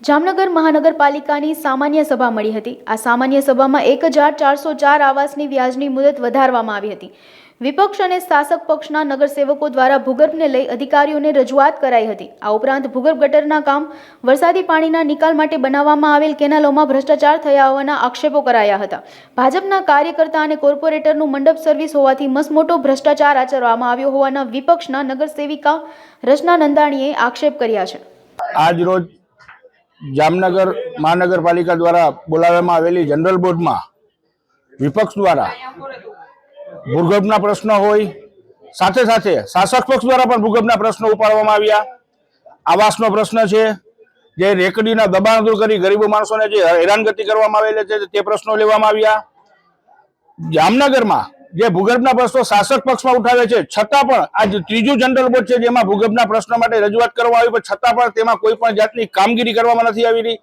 જામનગર મહાનગરપાલિકાની સામાન્ય સભા મળી હતી। આ સામાન્ય સભામાં 1404 આવાસની વ્યાજની મુદત વધારવામાં આવી હતી। વિપક્ષ અને શાસક પક્ષના નગરસેવકો દ્વારા ભૂગર્ભને લઈ અધિકારીઓને રજૂઆત કરાઈ હતી। આ ઉપરાંત ભૂગર્ભ ગટરના કામ, વરસાદી પાણીના નિકાલ માટે બનાવવામાં આવેલ કેનાલોમાં ભ્રષ્ટાચાર થયા હોવાના આક્ષેપો કરાયા હતા। ભાજપના કાર્યકર્તા અને કોર્પોરેટરનું મંડપ સર્વિસ હોવાથી મસમોટો ભ્રષ્ટાચાર આચરવામાં આવ્યો હોવાના વિપક્ષના નગરસેવિકા રચના નંદાણીએ આક્ષેપ કર્યા છે। આજ રોજ જામનગર મહાનગરપાલિકા દ્વારા બોલાવવામાં આવેલી જનરલ બોર્ડમાં વિપક્ષ દ્વારા ભૂગર્ભના પ્રશ્નો હોય, સાથે સાથે શાસક પક્ષ દ્વારા પણ ભૂગર્ભના પ્રશ્નો ઉપાડવામાં આવ્યા। આવાસનો પ્રશ્ન છે, જે રેકડીના દબાણ દૂર કરી ગરીબ માણસોને જે હેરાનગતિ કરવામાં આવેલી છે તે પ્રશ્નો લેવામાં આવ્યા। જામનગરમાં જે ભૂગર્ભના પ્રશ્નો શાસક પક્ષમાં ઉઠાવે છે, છતાં પણ આજ ત્રીજું જનરલ બોર્ડ છે જેમાં ભૂગર્ભના પ્રશ્નો માટે રજૂઆત કરવામાં આવી, પણ છતાં પણ તેમાં કોઈ પણ જાતની કામગીરી કરવામાં નથી આવી રહી।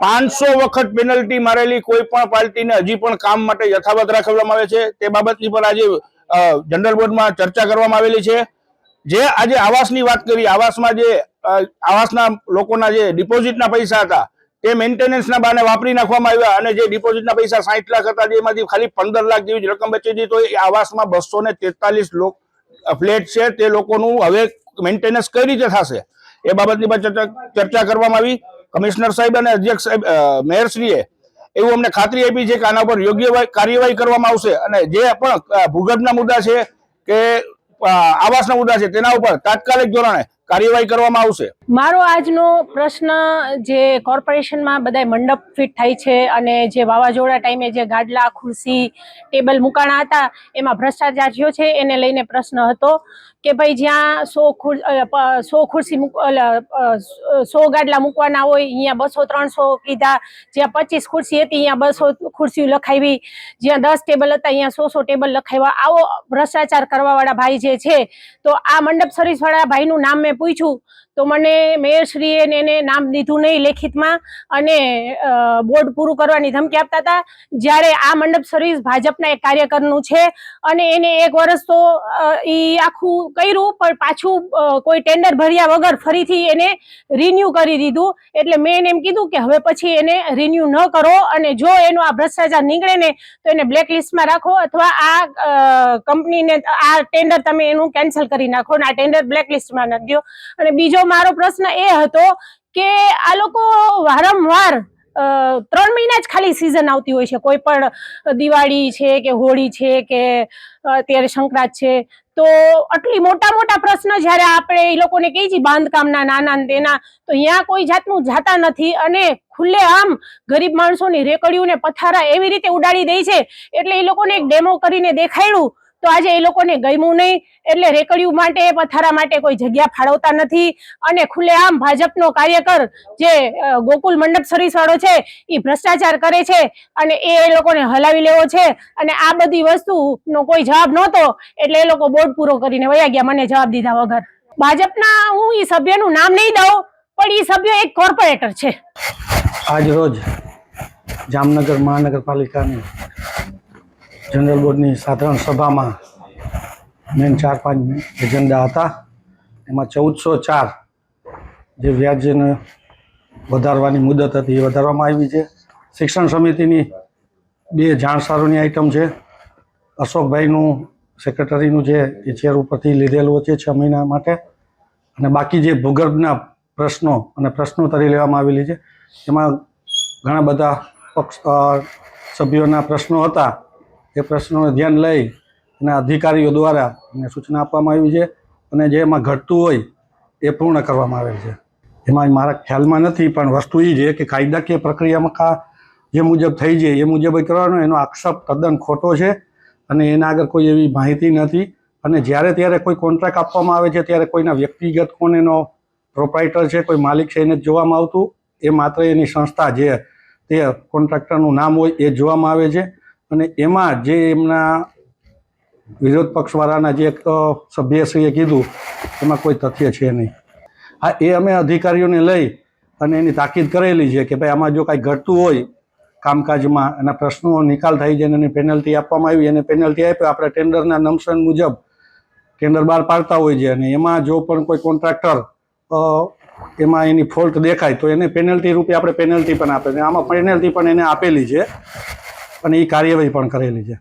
500 વખત પેનલ્ટી મારેલી કોઈ પણ પાર્ટીને હજી પણ કામ માટે યથાવત રાખવામાં આવે છે। તે બાબતની પર આજે જનરલ બોર્ડમાં ચર્ચા કરવામાં આવેલી છે। જે આજે આવાસની વાત કરી, આવાસમાં જે આવાસના લોકોના જે ડિપોઝિટના પૈસા હતા તે મેન્ટેનન્સના બહાને વાપરી નાખવામાં આવ્યા, અને જે ડિપોઝિટના પૈસા 60 લાખ હતા જેમાંથી ખાલી 15 લાખ જેવી રકમ બચી હતી। તો એ આવાસમાં 243 ફ્લેટ છે, તે લોકોનું હવે મેન્ટેનન્સ કઈ રીતે થશે એ બાબતની પર ચર્ચા કરવામાં આવી। કમિશનર સાહેબ અને અધ્યક્ષ સાહેબ મેયરશ્રીએ એવું અમને ખાતરી આપી છે કે આના પર યોગ્ય કાર્યવાહી કરવામાં આવશે, અને જે પણ ભૂગર્ભના મુદ્દા છે કે આવાસના મુદ્દા છે તેના ઉપર તાત્કાલિક ધોરણે કાર્યવાહી કરવામાં આવશે। મારો આજનો પ્રશ્ન, જે કોર્પોરેશનમાં બધા મંડપ ફિટ થાય છે અને જે વાવાઝોડા ટાઈમે જે ગાડલા, ખુરશી, ટેબલ મુકાણા હતા એમાં ભ્રષ્ટાચાર થયો છે એને લઈને પ્રશ્ન હતો કે ભાઈ જ્યાં 100 ખુરશી 100 ગાડલા મૂકવાના હોય અહીંયા 200-300 કીધા, જ્યાં 25 ખુરશી હતી અહીંયા 200 ખુરશી લખાવી, જ્યાં 10 ટેબલ હતા અહીંયા 100 ટેબલ લખાવ્યા। આવો ભ્રષ્ટાચાર કરવાવાળા ભાઈ જે છે, તો આ મંડપ સર્વિસ વાળા ભાઈનું નામ મેં પૂછ્યું તો મને મેયરશ્રીએ એને નામ દીધું નહીં લેખિતમાં, અને બોર્ડ પૂરું કરવાની ધમકી આપતા હતા। જ્યારે આ મંડપ સર્વિસ ભાજપના એક કાર્યકરનું છે અને એને 1 વર્ષ તો એ આખું કર્યું, પણ પાછું કોઈ ટેન્ડર ભર્યા વગર ફરીથી એને રિન્યુ કરી દીધું। એટલે મેં એને એમ કીધું કે હવે પછી એને રિન્યુ ન કરો, અને જો એનો આ ભ્રષ્ટાચાર નીકળે ને તો એને બ્લેકલિસ્ટમાં રાખો, અથવા આ કંપનીને આ ટેન્ડર તમે એનું કેન્સલ કરી નાખો અને આ ટેન્ડર બ્લેકલિસ્ટમાં નાખી દો। અને બીજો મારો પ્રશ્ન એ હતો કે આ લોકો વારંવાર 3 મહિના જ ખાલી સિઝન આવતી હોય છે, કોઈ પણ દિવાળી છે કે હોળી છે કે અત્યારે સંક્રાંત છે, તો આટલી મોટા પ્રશ્ન જ્યારે આપણે એ લોકોને કહીએ છીએ બાંધકામના નાના તેના, તો અહીંયા કોઈ જાતનું જાતા નથી, અને ખુલ્લે આમ ગરીબ માણસોની રેકડીઓને પથારા એવી રીતે ઉડાડી દે છે। એટલે એ લોકોને એક ડેમો કરીને દેખાડ્યું તો આજે એ લોકોને ગમ્યું નહીં, એટલે રેકડીઓ માટે, પથારા માટે કોઈ જગ્યા ફાળવતા નથી, અને ખુલ્લેઆમ ભાજપનો કાર્યકર જે ગોકુલ મંડપ સર્વિસ વાળો છે એ ભ્રષ્ટાચાર કરે છે અને એ લોકોને હલાવી લેવો છે। અને આ બધી વસ્તુનો કોઈ જવાબ નહોતો એટલે એ લોકો બોર્ડ પૂરો કરીને વયા ગયા મને જવાબ દીધા વગર। ભાજપના હું એ સભ્યનું નામ નહીં દઉં, પણ એ સભ્ય એક કોર્પોરેટર છે। આજ રોજ જામનગર મહાનગરપાલિકાની જનરલ બોર્ડની સાધારણ સભામાં મેન 4-5 એજન્ડા હતા। એમાં 1404 જે વ્યાજને વધારવાની મુદત હતી એ વધારવામાં આવી છે। શિક્ષણ સમિતિની 2 જાણસારોની આઇટમ છે। અશોકભાઈનું સેક્રેટરીનું જે એ ચેર ઉપરથી લીધેલું છે 6 મહિના માટે, અને બાકી જે ભૂગર્ભના પ્રશ્નો અને પ્રશ્નોત્તરી લેવામાં આવેલી છે એમાં ઘણા બધા સભ્યોના પ્રશ્નો હતા। એ પ્રશ્નોને ધ્યાન લઈ અને અધિકારીઓ દ્વારા એને સૂચના આપવામાં આવી છે, અને જે એમાં ઘટતું હોય એ પૂર્ણ કરવામાં આવે છે। એમાં મારા ખ્યાલમાં નથી, પણ વસ્તુ એ છે કે કાયદાકીય પ્રક્રિયામાં જે મુજબ થઈ જાય એ મુજબ કરવાનો, એનો આક્ષેપ તદ્દન ખોટો છે, અને એના આગળ કોઈ એવી માહિતી નથી। અને જ્યારે ત્યારે કોઈ કોન્ટ્રાક્ટ આપવામાં આવે છે ત્યારે કોઈના વ્યક્તિગત કોણ એનો પ્રોપ્રાઇટર છે, કોઈ માલિક છે, એને જ જોવામાં આવતું, એ માત્ર એની સંસ્થા જે તે કોન્ટ્રાક્ટરનું નામ હોય એ જોવામાં આવે છે। અને એમાં જે એમના વિરોધ પક્ષવાળાના જે એક સભ્યશ્રીએ કીધું એમાં કોઈ તથ્ય છે નહીં। હા, એ અમે અધિકારીઓને લઈ અને એની તાકીદ કરેલી છે કે ભાઈ આમાં જો કાંઈ ઘટતું હોય કામકાજમાં, એના પ્રશ્નો નિકાલ થઈ જાય, એની પેનલ્ટી આપવામાં આવી, એને પેનલ્ટી આપે આપણે ટેન્ડરના નમસન મુજબ ટેન્ડર બહાર પાડતા હોય છે, અને એમાં જો પણ કોઈ કોન્ટ્રાક્ટર એમાં એની ફોલ્ટ દેખાય તો એને પેનલ્ટી રૂપે આપણે પેનલ્ટી પણ આપે છે. આમાં પેનલ્ટી પણ એને આપેલી છે અને એ કાર્યવાહી પણ કરેલી છે.